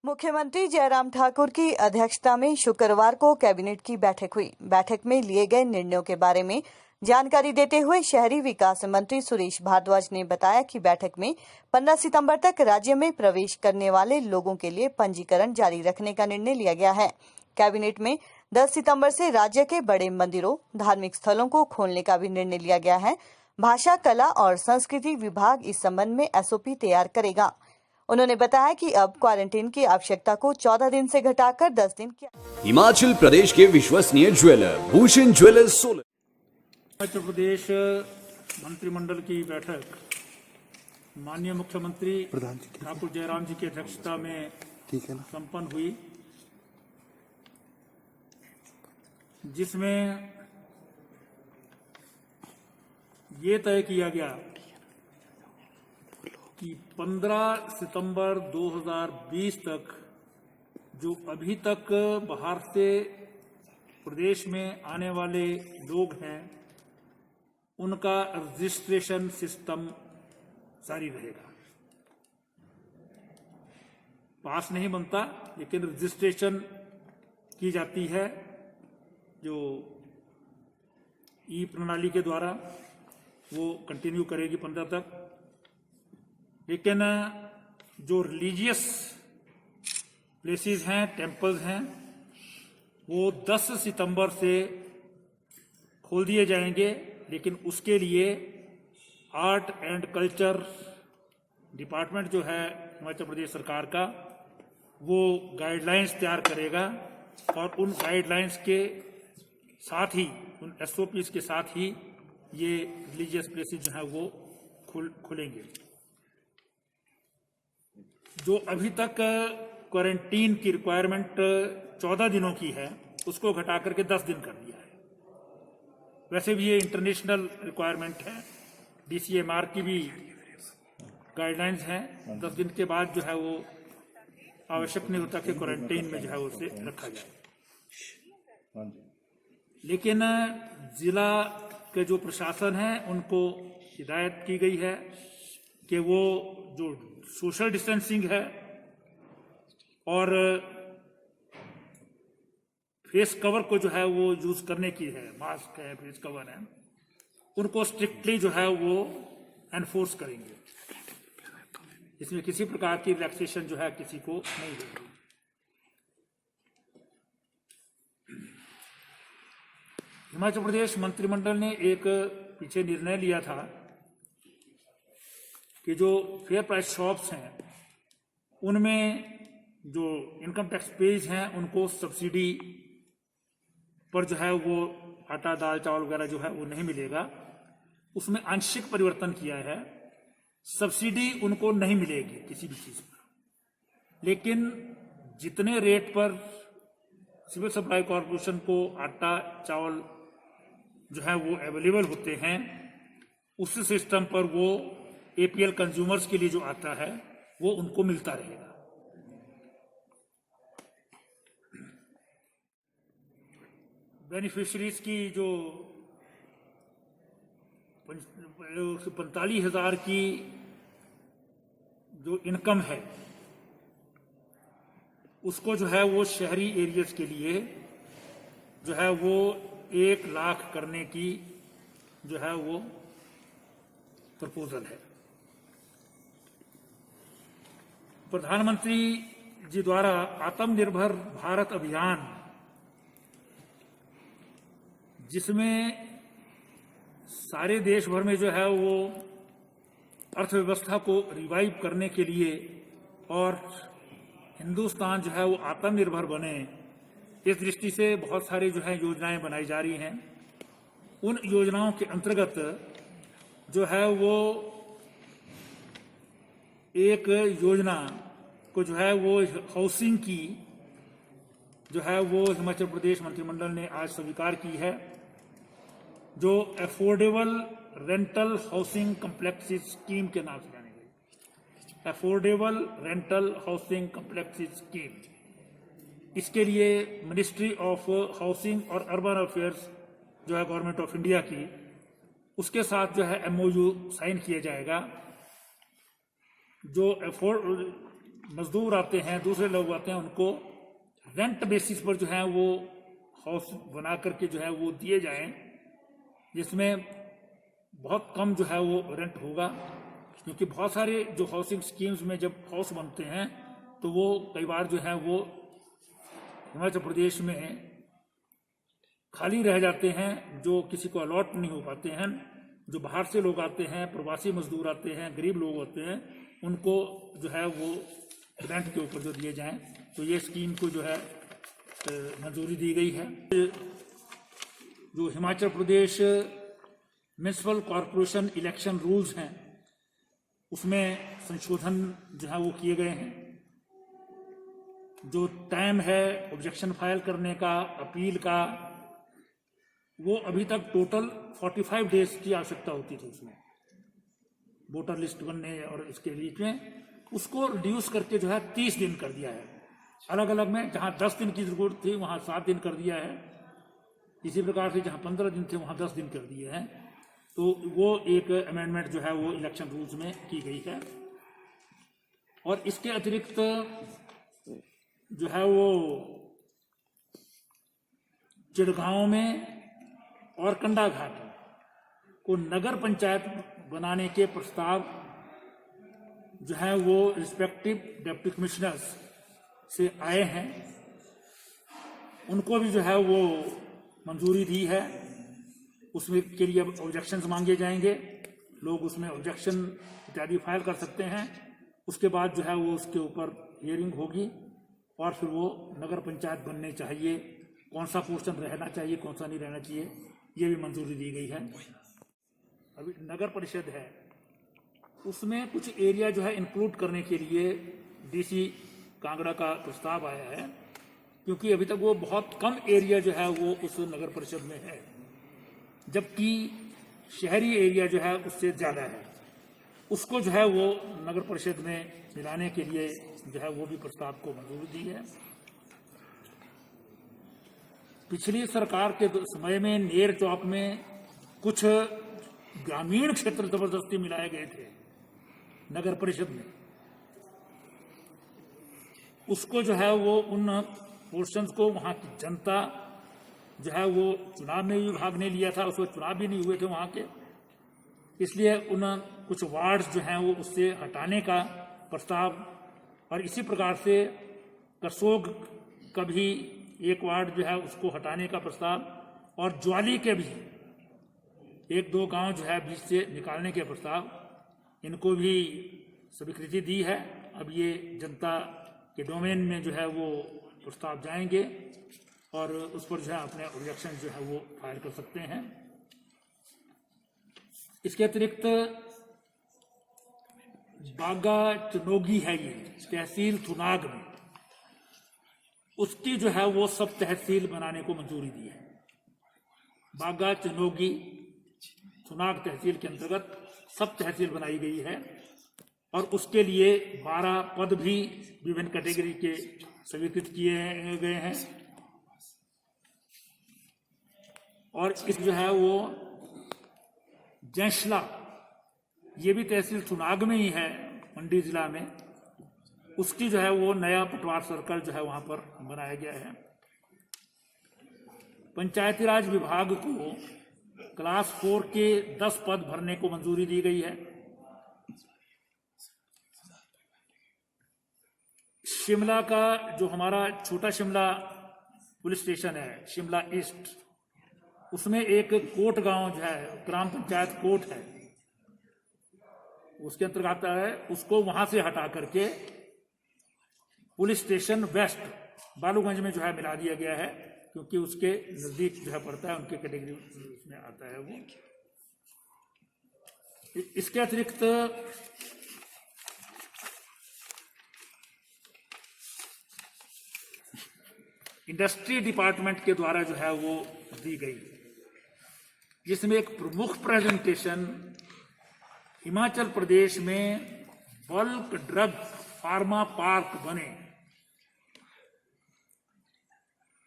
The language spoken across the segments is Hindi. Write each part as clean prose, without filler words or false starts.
मुख्यमंत्री जयराम ठाकुर की अध्यक्षता में शुक्रवार को कैबिनेट की बैठक हुई। बैठक में लिए गए निर्णयों के बारे में जानकारी देते हुए शहरी विकास मंत्री सुरेश भारद्वाज ने बताया कि बैठक में 15 सितंबर तक राज्य में प्रवेश करने वाले लोगों के लिए पंजीकरण जारी रखने का निर्णय लिया गया है। कैबिनेट में 10 सितंबर से राज्य के बड़े मंदिरों, धार्मिक स्थलों को खोलने का भी निर्णय लिया गया है। भाषा, कला और संस्कृति विभाग इस संबंध में एसओपी तैयार करेगा। उन्होंने बताया कि अब क्वारंटीन की आवश्यकता को 14 दिन से घटाकर 10 दिन किया। हिमाचल प्रदेश के विश्वसनीय ज्वेलर भूषण ज्वेलर्स सोलन। हिमाचल प्रदेश मंत्रिमंडल की बैठक माननीय मुख्यमंत्री ठाकुर जयराम जी की अध्यक्षता में संपन्न हुई, जिसमें ये तय किया गया कि 15 सितंबर 2020 तक जो अभी तक बाहर से प्रदेश में आने वाले लोग हैं, उनका रजिस्ट्रेशन सिस्टम जारी रहेगा। पास नहीं बनता, लेकिन रजिस्ट्रेशन की जाती है जो ई प्रणाली के द्वारा, वो कंटिन्यू करेगी 15 तक। लेकिन जो रिलीजियस प्लेसेस हैं, टेम्पल्स हैं, वो 10 सितंबर से खोल दिए जाएंगे, लेकिन उसके लिए आर्ट एंड कल्चर डिपार्टमेंट जो है हिमाचल प्रदेश सरकार का, वो गाइडलाइंस तैयार करेगा और उन गाइडलाइंस के साथ ही, उन एसओपीज के साथ ही ये रिलीजियस प्लेसेस जो है वो खुलेंगे। जो अभी तक क्वारंटीन की रिक्वायरमेंट 14 दिनों की है, उसको घटा करके 10 दिन कर दिया है। वैसे भी ये इंटरनेशनल रिक्वायरमेंट है, डीसीएमआर की भी गाइडलाइंस हैं। 10 दिन के बाद जो है वो आवश्यक नहीं होता कि क्वारंटीन में जो है उसे रखा जाए। लेकिन जिला के जो प्रशासन है, उनको हिदायत की गई है कि वो जो सोशल डिस्टेंसिंग है और फेस कवर को जो है वो यूज करने की है, मास्क है, फेस कवर है, उनको स्ट्रिक्टली जो है वो एनफोर्स करेंगे। इसमें किसी प्रकार की रिलैक्सेशन जो है किसी को नहीं होगी। हिमाचल प्रदेश मंत्रिमंडल ने एक पीछे निर्णय लिया था कि जो फेयर प्राइस शॉप्स हैं, उनमें जो इनकम टैक्स पेज हैं, उनको सब्सिडी पर जो है वो आटा, दाल, चावल वगैरह जो है वो नहीं मिलेगा। उसमें आंशिक परिवर्तन किया है। सब्सिडी उनको नहीं मिलेगी किसी भी चीज पर, लेकिन जितने रेट पर सिविल सप्लाई कॉर्पोरेशन को आटा, चावल जो है वो अवेलेबल होते हैं, उस सिस्टम पर वो एपीएल कंज्यूमर्स के लिए जो आता है वो उनको मिलता रहेगा। बेनिफिशरीज की जो 45,000 की जो इनकम है, उसको जो है वो शहरी एरियाज के लिए जो है वो 1 लाख करने की जो है वो प्रपोजल है। प्रधानमंत्री जी द्वारा आत्मनिर्भर भारत अभियान, जिसमें सारे देश भर में जो है वो अर्थव्यवस्था को रिवाइव करने के लिए और हिंदुस्तान जो है वो आत्मनिर्भर बने, इस दृष्टि से बहुत सारी जो है योजनाएं बनाई जा रही हैं। उन योजनाओं के अंतर्गत जो है वो एक योजना को जो है वो हाउसिंग की जो है वो हिमाचल प्रदेश मंत्रिमंडल ने आज स्वीकार की है, जो affordable rental housing complexes scheme के नाम से जानी गई। Affordable rental housing complexes scheme, इसके लिए मिनिस्ट्री ऑफ हाउसिंग और अर्बन अफेयर्स जो है गवर्नमेंट ऑफ इंडिया की, उसके साथ जो है एमओयू साइन किया जाएगा। जो मजदूर आते हैं, दूसरे लोग आते हैं, उनको रेंट बेसिस पर जो है वो हाउस बना करके जो है वो दिए जाएं, जिसमें बहुत कम जो है वो रेंट होगा। क्योंकि बहुत सारे जो हाउसिंग स्कीम्स में जब हाउस बनते हैं तो वो कई बार जो है वो हिमाचल प्रदेश में खाली रह जाते हैं, जो किसी को अलॉट नहीं हो पाते हैं। जो बाहर से लोग आते हैं, प्रवासी मजदूर आते हैं, गरीब लोग होते हैं, उनको जो है वो रेंट के ऊपर जो दिए जाएं, तो ये स्कीम को जो है मंजूरी दी गई है। जो Himachal Pradesh municipal corporation election rules हैं, उसमें संशोधन जो है वो किए गए हैं। जो टाइम है ऑब्जेक्शन फाइल करने का, अपील का, वो अभी तक टोटल 45 डेज की आवश्यकता होती थी उसमें, वोटर लिस्ट बनने और इसके बीच में, उसको रिड्यूस करके जो है 30 दिन कर दिया है। अलग अलग में जहां 10 दिन की जरूरत थी वहां 7 दिन कर दिया है। इसी प्रकार से जहां 15 दिन थे वहां 10 दिन कर दिए हैं। तो वो एक अमेंडमेंट जो है वो इलेक्शन रूल्स में की गई है। और इसके अतिरिक्त जो है वो चिड़गांव में और कंडाघाट को नगर पंचायत बनाने के प्रस्ताव जो है वो रिस्पेक्टिव डिप्टी कमिश्नर्स से आए हैं, उनको भी जो है वो मंजूरी दी है। उसमें के लिए अब ऑब्जेक्शंस मांगे जाएंगे, लोग उसमें ऑब्जेक्शन इत्यादि फाइल कर सकते हैं। उसके बाद जो है वो उसके ऊपर हियरिंग होगी और फिर वो नगर पंचायत बनने चाहिए, कौन सा पोर्शन रहना चाहिए, कौन सा नहीं रहना चाहिए, ये भी मंजूरी दी गई है। अभी नगर परिषद है, उसमें कुछ एरिया जो है इंक्लूड करने के लिए डीसी कांगड़ा का प्रस्ताव आया है, क्योंकि अभी तक वो बहुत कम एरिया जो है वो उस नगर परिषद में है, जबकि शहरी एरिया जो है उससे ज़्यादा है। उसको जो है वो नगर परिषद में मिलाने के लिए जो है वो भी प्रस्ताव को मंजूरी दी है। पिछली सरकार के समय में नेर चौक में कुछ ग्रामीण क्षेत्र जबरदस्ती मिलाए गए थे नगर परिषद में। उसको जो है वो उन पोर्शंस को वहां की जनता जो है वो चुनाव में भी भाग नहीं लिया था, उसमें चुनाव भी नहीं हुए थे वहां के, इसलिए उन कुछ वार्ड्स जो हैं वो उससे हटाने का प्रस्ताव। और इसी प्रकार से करसोग का भी एक वार्ड जो है उसको हटाने का प्रस्ताव, और ज्वाली के भी 1-2 गांव जो है बीच से निकालने के प्रस्ताव, इनको भी स्वीकृति दी है। अब ये जनता के डोमेन में जो है वो प्रस्ताव जाएंगे और उस पर जो है अपने ऑब्जेक्शन जो है वो फाइल कर सकते हैं। इसके अतिरिक्त बागा चनोगी है, ये तहसील थुनाग में, उसकी जो है वो सब तहसील बनाने को मंजूरी दी है। बागा चनोगी थुनाग तहसील के अंतर्गत सब तहसील बनाई गई है और उसके लिए 12 पद भी विभिन्न कैटेगरी के स्वीकृत किए गए हैं। और इस जो है वो जैसला, ये भी तहसील थुनाग में ही है, मंडी जिला में, उसकी जो है वो नया पटवार सर्कल जो है वहां पर बनाया गया है। पंचायती राज विभाग को क्लास 4 के 10 पद भरने को मंजूरी दी गई है। शिमला का जो हमारा छोटा शिमला पुलिस स्टेशन है, शिमला ईस्ट, उसमें एक कोट गांव जो है, ग्राम पंचायत कोट है, उसके अंतर्गत आता है, उसको वहां से हटा करके पुलिस स्टेशन वेस्ट बालूगंज में जो है मिला दिया गया है, क्योंकि उसके नजदीक जो है पड़ता है, उनके कैटेगरी में आता है वो। इसके अतिरिक्त इंडस्ट्री डिपार्टमेंट के द्वारा जो है वो दी गई, जिसमें एक प्रमुख प्रेजेंटेशन हिमाचल प्रदेश में बल्क ड्रग फार्मा पार्क बने।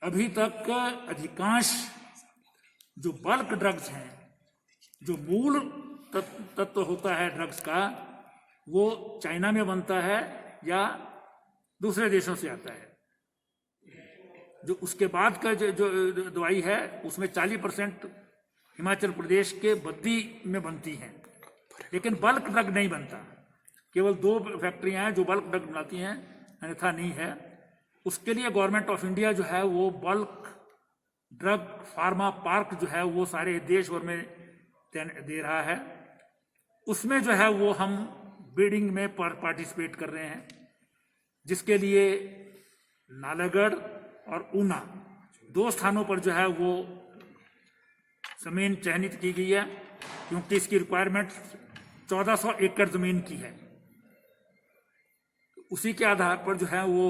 अभी तक अधिकांश जो बल्क ड्रग्स हैं, जो मूल तत्व होता है ड्रग्स का, वो चाइना में बनता है या दूसरे देशों से आता है। जो उसके बाद का जो दवाई है उसमें 40% हिमाचल प्रदेश के बद्दी में बनती हैं, लेकिन बल्क ड्रग नहीं बनता। केवल 2 फैक्ट्रियां हैं जो बल्क ड्रग बनाती हैं, अन्यथा नहीं है। उसके लिए गवर्नमेंट ऑफ इंडिया जो है वो बल्क ड्रग फार्मा पार्क जो है वो सारे देश भर में दे रहा है। उसमें जो है वो हम बिडिंग में पार्टिसिपेट कर रहे हैं, जिसके लिए नालागढ़ और ऊना 2 स्थानों पर जो है वो जमीन चयनित की गई है, क्योंकि इसकी रिक्वायरमेंट 1400 एकड़ जमीन की है। उसी के आधार पर जो है वो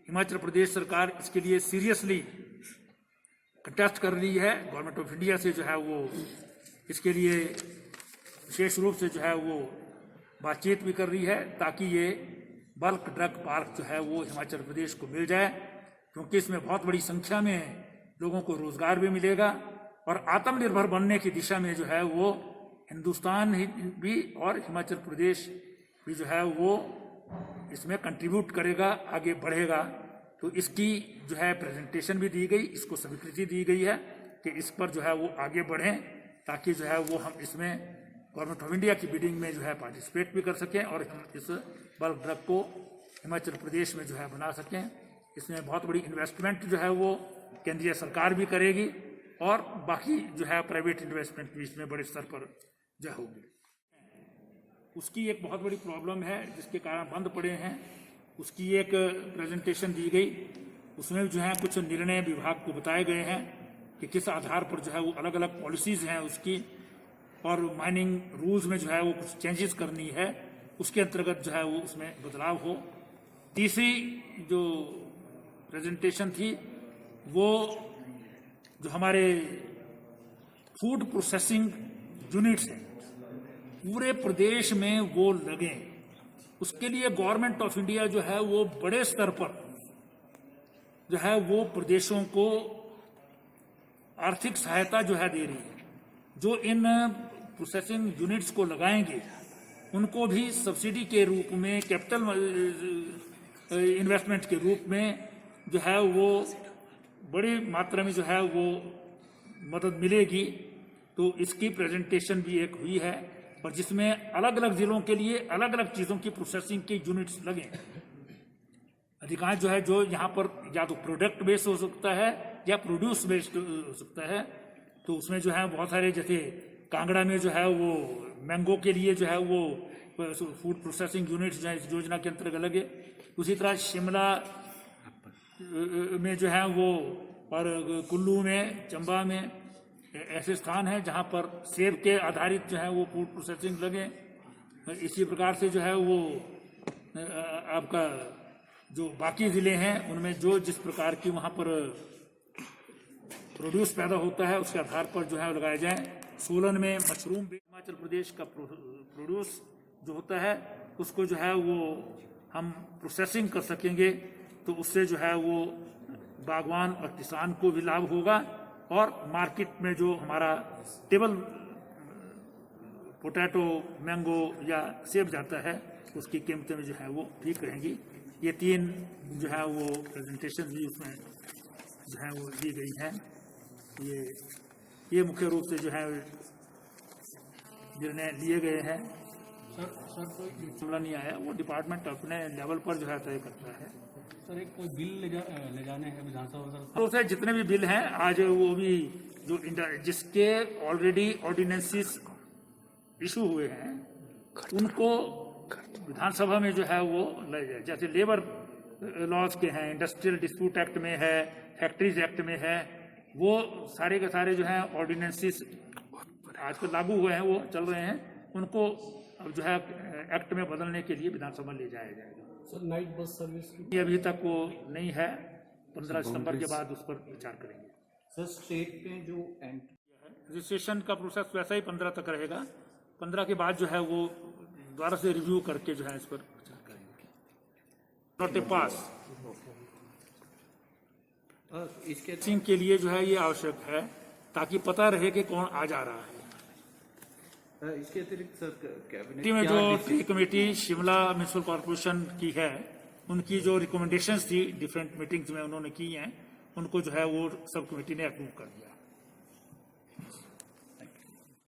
हिमाचल प्रदेश सरकार इसके लिए सीरियसली कंटेस्ट कर रही है। गवर्नमेंट ऑफ इंडिया से जो है वो इसके लिए विशेष रूप से जो है वो बातचीत भी कर रही है, ताकि ये बल्क ड्रग पार्क जो है वो हिमाचल प्रदेश को मिल जाए, क्योंकि इसमें बहुत बड़ी संख्या में लोगों को रोजगार भी मिलेगा और आत्मनिर्भर बनने की दिशा में जो है वो हिंदुस्तान भी और हिमाचल प्रदेश भी जो है वो इसमें कंट्रीब्यूट करेगा, आगे बढ़ेगा। तो इसकी जो है प्रेजेंटेशन भी दी गई, इसको स्वीकृति दी गई है कि इस पर जो है वो आगे बढ़ें, ताकि जो है वो हम इसमें गवर्नमेंट ऑफ इंडिया की बिडिंग में जो है पार्टिसिपेट भी कर सकें और इस बल्क ड्रग को हिमाचल प्रदेश में जो है बना सकें। इसमें बहुत बड़ी इन्वेस्टमेंट जो है वो केंद्रीय सरकार भी करेगी और बाकी जो है प्राइवेट इन्वेस्टमेंट भी इसमें बड़े स्तर पर जो होगी। उसकी एक बहुत बड़ी प्रॉब्लम है जिसके कारण बंद पड़े हैं, उसकी एक प्रेजेंटेशन दी गई। उसमें जो है कुछ निर्णय विभाग को बताए गए हैं कि किस आधार पर जो है वो अलग अलग पॉलिसीज हैं उसकी, और माइनिंग रूल्स में जो है वो कुछ चेंजेस करनी है, उसके अंतर्गत जो है वो उसमें बदलाव हो। तीसरी जो प्रेजेंटेशन थी वो जो हमारे फूड प्रोसेसिंग यूनिट्स हैं पूरे प्रदेश में वो लगे, उसके लिए गवर्नमेंट ऑफ इंडिया जो है वो बड़े स्तर पर जो है वो प्रदेशों को आर्थिक सहायता जो है दे रही है। जो इन प्रोसेसिंग यूनिट्स को लगाएंगे उनको भी सब्सिडी के रूप में, कैपिटल इन्वेस्टमेंट के रूप में जो है वो बड़ी मात्रा में जो है वो मदद मिलेगी। तो इसकी प्रेजेंटेशन भी एक हुई है, और जिसमें अलग अलग जिलों के लिए अलग अलग चीज़ों की प्रोसेसिंग के यूनिट्स लगे। अधिकांश जो है जो यहाँ पर या तो प्रोडक्ट बेस्ड हो सकता है या प्रोड्यूस बेस्ड हो सकता है। तो उसमें जो है बहुत सारे, जैसे कांगड़ा में जो है वो मैंगो के लिए जो है वो फूड प्रोसेसिंग यूनिट्स जो है इस योजना के अंतर्गत लगे। उसी तरह शिमला में जो है वो, और कुल्लू में, चंबा में ऐसे स्थान हैं जहां पर सेब के आधारित जो है वो फूड प्रोसेसिंग लगे। इसी प्रकार से जो है वो आपका जो बाकी ज़िले हैं उनमें जो जिस प्रकार की वहां पर प्रोड्यूस पैदा होता है उसके आधार पर जो है लगाए जाएं। सोलन में मशरूम, हिमाचल प्रदेश का प्रोड्यूस जो होता है उसको जो है वो हम प्रोसेसिंग कर सकेंगे, तो उससे जो है वो बागवान और किसान को भी लाभ होगा, और मार्केट में जो हमारा टेबल पोटैटो, मैंगो या सेब जाता है उसकी कीमतें जो है वो ठीक रहेंगी। ये 3 जो है वो प्रेजेंटेशन भी उसमें जो है वो दी गई हैं। ये मुख्य रूप से जो है निर्णय लिए गए हैं। सर कोई मामला नहीं आया, वो डिपार्टमेंट अपने लेवल पर जो है तय करता है। सर एक कोई बिल ले जाने हैं विधानसभा तो उसे जितने भी बिल हैं आज वो भी जो जिसके ऑलरेडी ऑर्डिनेंसेस इशू हुए हैं उनको विधानसभा में जो है वो ले जाए। जैसे लेबर लॉज के हैं, इंडस्ट्रियल डिस्प्यूट एक्ट में है, फैक्ट्रीज एक्ट में है, वो सारे के सारे जो हैं ऑर्डिनेंसेस आजकल लागू हुए हैं, वो चल रहे हैं, उनको अब जो है एक्ट में बदलने के लिए विधानसभा ले जाया जाएगा। सर नाइट बस सर्विस ये अभी तक वो नहीं है, 15 सितंबर के बाद उस पर विचार करेंगे। सर स्टेट में जो रजिस्ट्रेशन का प्रोसेस वैसा ही 15 तक रहेगा। 15 के बाद जो है वो दोबारा से रिव्यू करके जो है इस पर विचार करेंगे। नॉट ए पास इसके सिंह के लिए जो है ये आवश्यक है ताकि पता रहे कि कौन आ जा रहा है। इसके अतिरिक्त सर कैबिनेट में जो tree committee Shimla municipal corporation की है उनकी जो रिकमेंडेशंस थी डिफरेंट मीटिंग्स में उन्होंने की हैं, उनको जो है वो सब कमेटी ने अप्रूव कर दिया।